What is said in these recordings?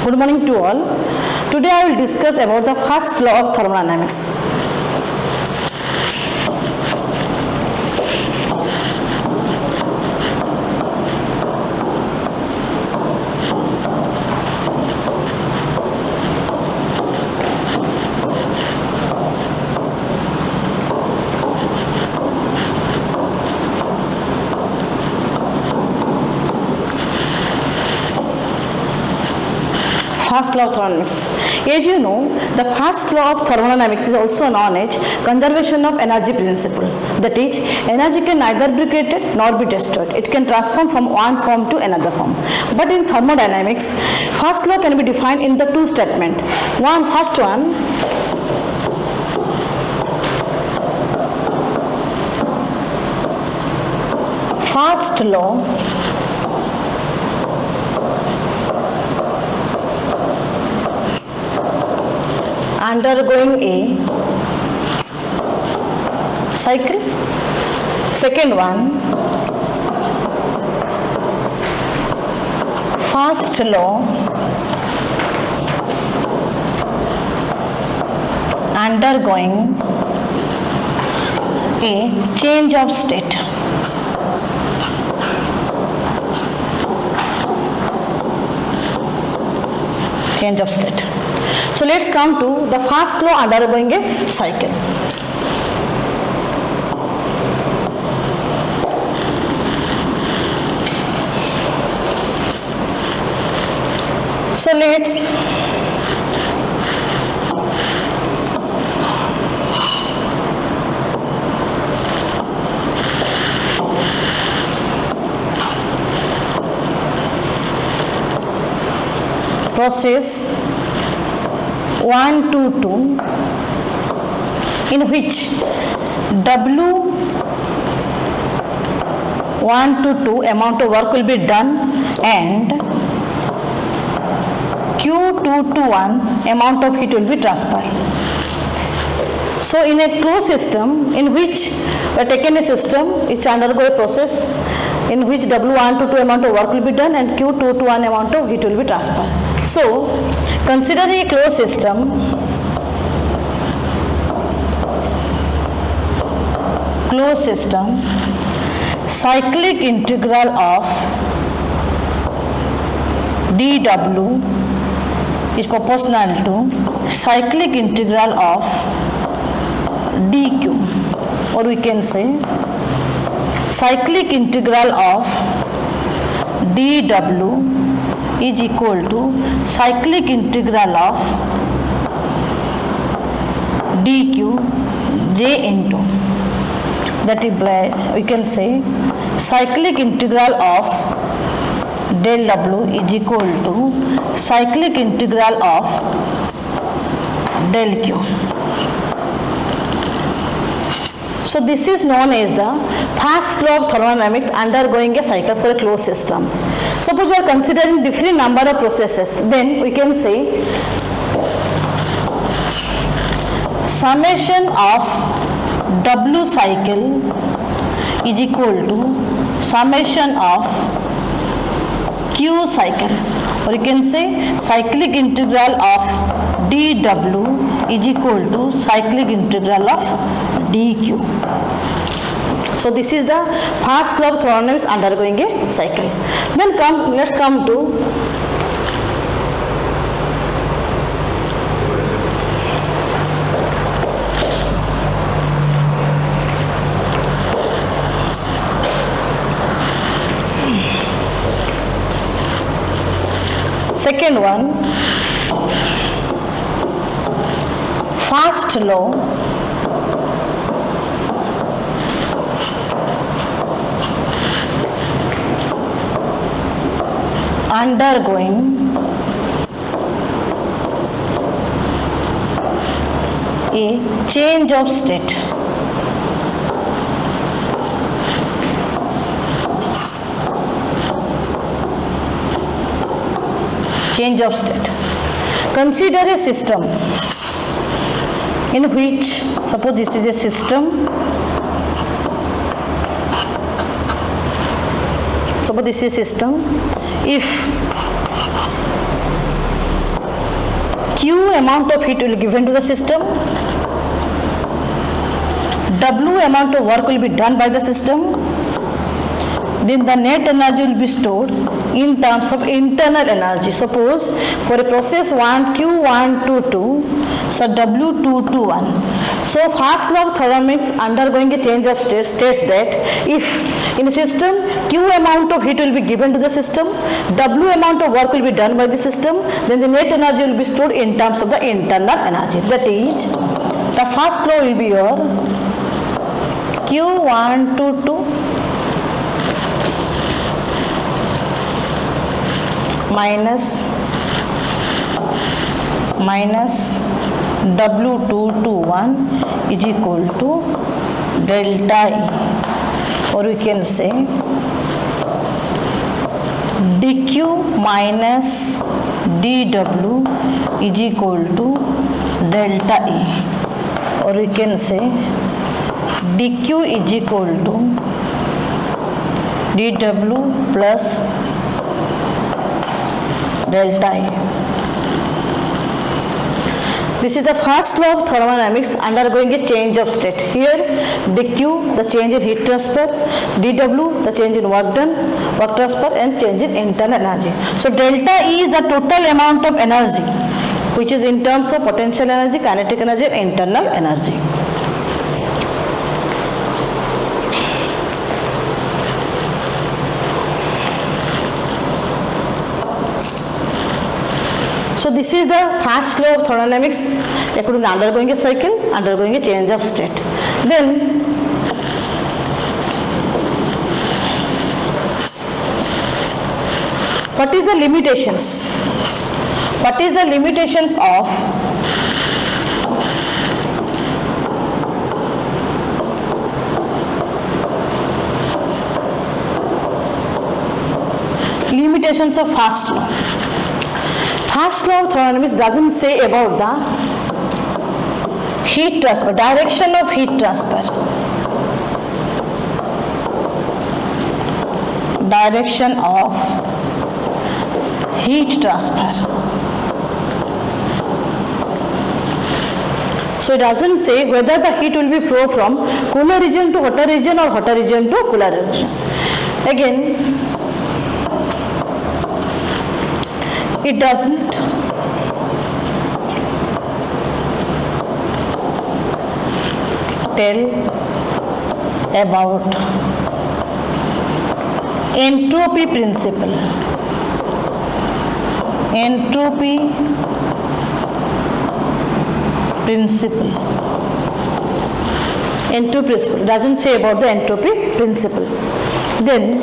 Good morning to all. Today I will discuss about the first law of thermodynamics. First law of thermodynamics. As you know, the first law of thermodynamics is also known as conservation of energy principle. That is, energy can neither be created nor be destroyed. It can transform from one form to another form. But in thermodynamics, first law can be defined in the two statements. First one, first law undergoing a cycle. Second one, first law undergoing a change of state. Change of state. So let's come to the first law undergoing a cycle. So let's process 1 to 2 in which W1 to 2 amount of work will be done and Q2 to 1 amount of heat will be transferred. So in a closed system in which we are taking a system which undergo a process in which W1 to 2 amount of work will be done and Q2 to 1 amount of heat will be transferred. So considering a closed system, cyclic integral of dW is proportional to cyclic integral of dQ, or we can say cyclic integral of dW is equal to cyclic integral of dQ J into, that implies we can say cyclic integral of del W is equal to cyclic integral of del Q. So this is known as the first law of thermodynamics undergoing a cycle for a closed system. Suppose we are considering different number of processes, then we can say summation of W cycle is equal to summation of Q cycle, or you can say cyclic integral of dW is equal to cyclic integral of dQ. So this is the first law of thermodynamics undergoing a cycle. Then let's come to second one, first law undergoing a change of state. Change of state. Consider a system in which, suppose this is a system, suppose this is a system, if amount of heat will be given to the system, W amount of work will be done by the system, then the net energy will be stored in terms of internal energy. Suppose for a process 1 Q122, so W221. So first law of thermodynamics undergoing a change of state states that if in a system Q amount of heat will be given to the system, W amount of work will be done by the system, then the net energy will be stored in terms of the internal energy. That is, the first law will be your Q122 minus W221 is equal to delta E, or we can say dQ minus dW is equal to delta E, or we can say dQ is equal to dW plus delta E. This is the first law of thermodynamics undergoing a change of state. Here dQ, the change in heat transfer, dW, the change in work done, work transfer, and change in internal energy. So delta E is the total amount of energy, which is in terms of potential energy, kinetic energy, and internal energy. So this is the first law of thermodynamics according to undergoing a cycle, undergoing a change of state. Then what is the limitations? What is the limitations of first law? First law of thermodynamics doesn't say about the heat transfer, direction of heat transfer. Direction of heat transfer. So it doesn't say whether the heat will be flow from cooler region to hotter region or hotter region to cooler region. Again, it doesn't tell about entropy principle. Entropy principle. Entropy principle doesn't say about the entropy principle. Then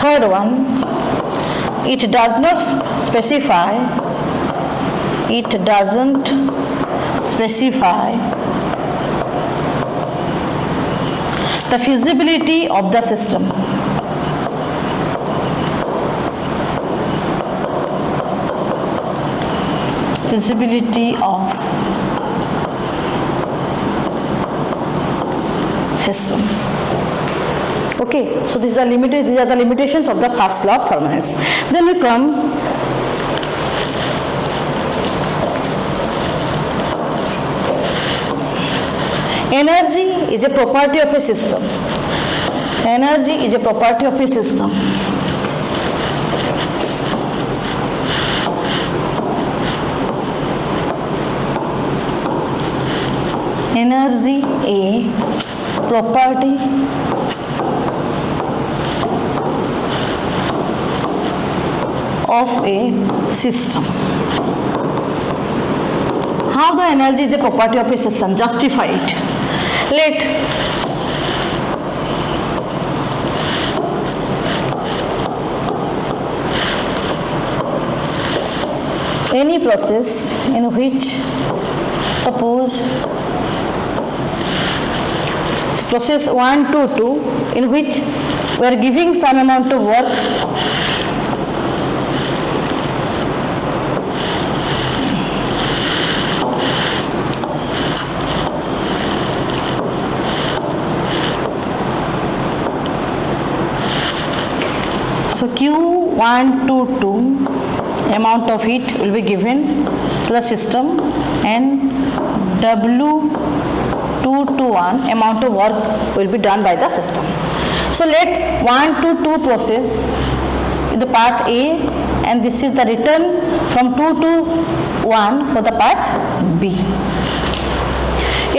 third one, it does not specify, it doesn't specify the feasibility of the system. Feasibility of system. Okay, so these are the limitations of the first law of thermodynamics. Then we come energy is a property of a system. Energy is a property of a system. Energy a property of a system. How the energy is a property of a system? Justify it. Let any process in which, suppose process 1 to 2, in which we are giving some amount of work So Q122 amount of heat will be given to the system and W221 amount of work will be done by the system. So let 1 to 2 process in the part A, and this is the return from 2 to 1 for the part B.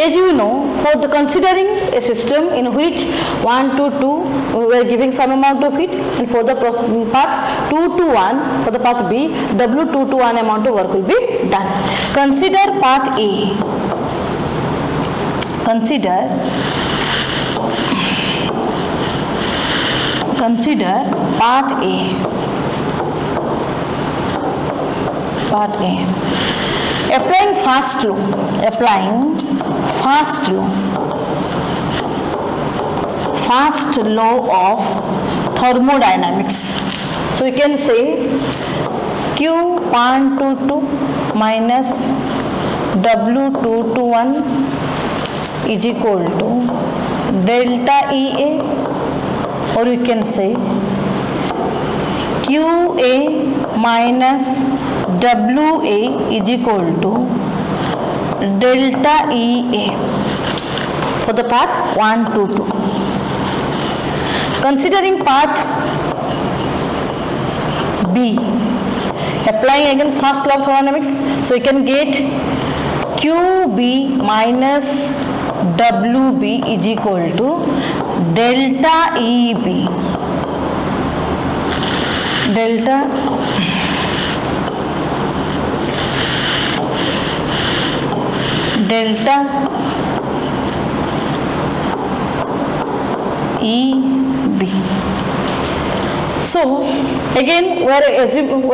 As you know, for the considering a system in which 1 to 2 we are giving some amount of heat, and for the path 2 to 1 for the path B, W2 to 1 amount of work will be done. Consider path A. Consider path A. Path A. Applying fast law of thermodynamics. So we can say Q122 minus W221 is equal to delta EA, or we can say QA minus WA is equal to delta EA for the path 1 to 2. Considering path B, applying again fast law of thermodynamics, so we can get QB minus WB is equal to delta EB. Delta EB. So again we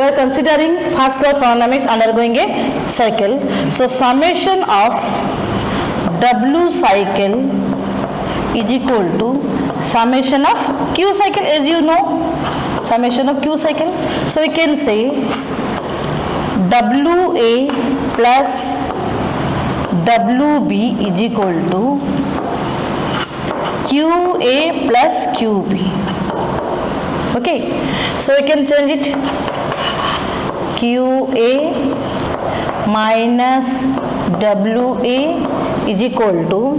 are considering fast law of thermodynamics undergoing a cycle. So summation of W cycle is equal to summation of Q cycle, as you know, summation of Q cycle. So we can say WA plus WB is equal to QA plus QB. Okay, so we can change it, QA minus WA is equal to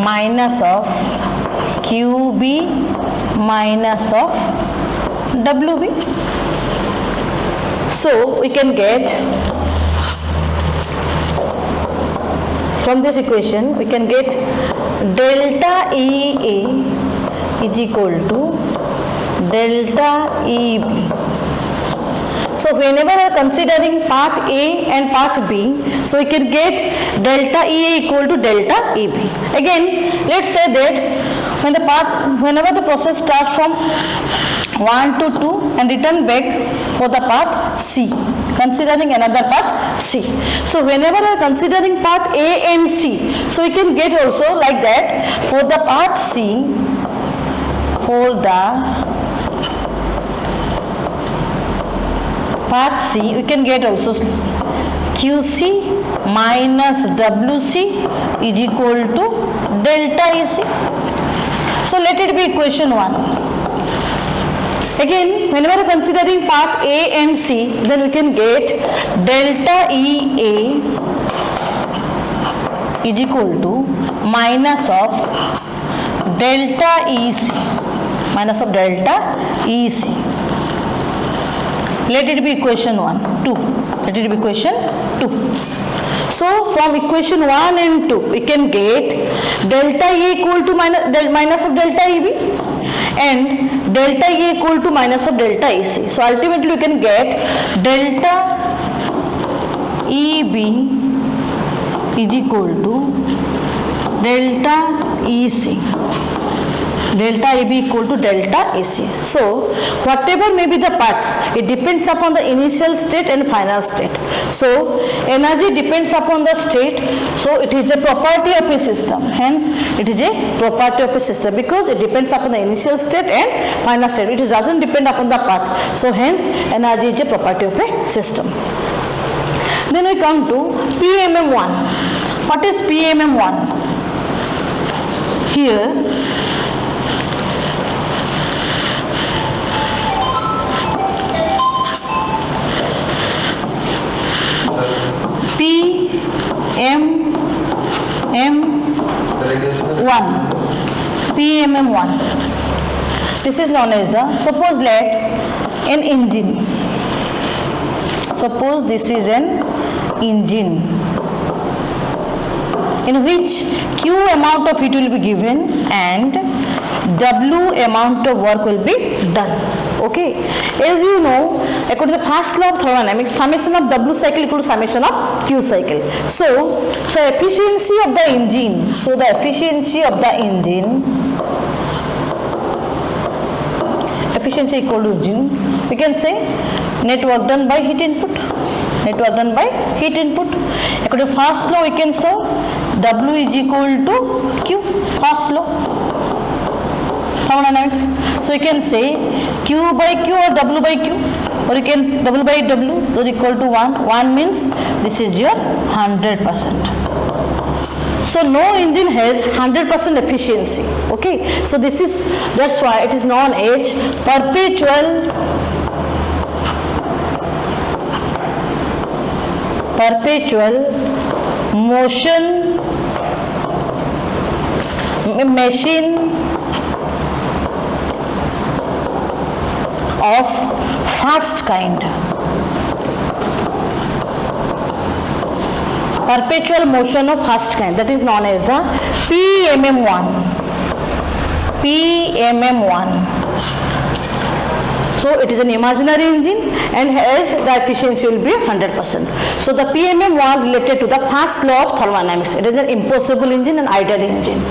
minus of QB minus of WB. So we can get from this equation, we can get delta EA is equal to delta EB. So whenever we are considering path A and path B, so we can get delta EA equal to delta EB. Again, let's say that whenever the process starts from 1 to 2 and return back for the path C, considering another path C. So whenever we are considering path A and C, so we can get also like that for the path C, we can get also QC minus WC is equal to delta EC. So let it be equation 1. Again, whenever considering path A and C, then we can get delta EA is equal to minus of delta EC, minus of delta EC. Let it be equation 1, 2. Let it be equation 2. So from equation 1 and 2, we can get delta E equal to minus of delta EB and delta E equal to minus of delta EC. So ultimately we can get delta EB is equal to delta EC. Delta EB equal to delta EC. So whatever may be the path, it depends upon the initial state and final state. So energy depends upon the state. So it is a property of a system. Hence it is a property of a system because it depends upon the initial state and final state. It doesn't depend upon the path. So hence energy is a property of a system. Then we come to PMM1. What is PMM1? Here 1, PMM1. This is known as the, suppose let an engine, suppose this is an engine in which Q amount of heat will be given and W amount of work will be done. Okay, as you know, according to the first law of thermodynamics, summation of W cycle equal to summation of Q cycle. So efficiency of the engine, the efficiency of the engine, efficiency equal to engine, we can say net work done by heat input. Net work done by heat input. According to first law, we can say W is equal to Q, first law, thermodynamics. So you can say Q by Q or W by Q, or you can say W by W, so equal to 1. 1 means this is your 100%. So no engine has 100% efficiency. Okay, so this is, that's why it is known as perpetual motion machine of fast kind. Perpetual motion of fast kind, that is known as the PMM1. So it is an imaginary engine and has the efficiency will be 100%. So the PMM1 related to the first law of thermodynamics. It is an impossible engine and ideal engine.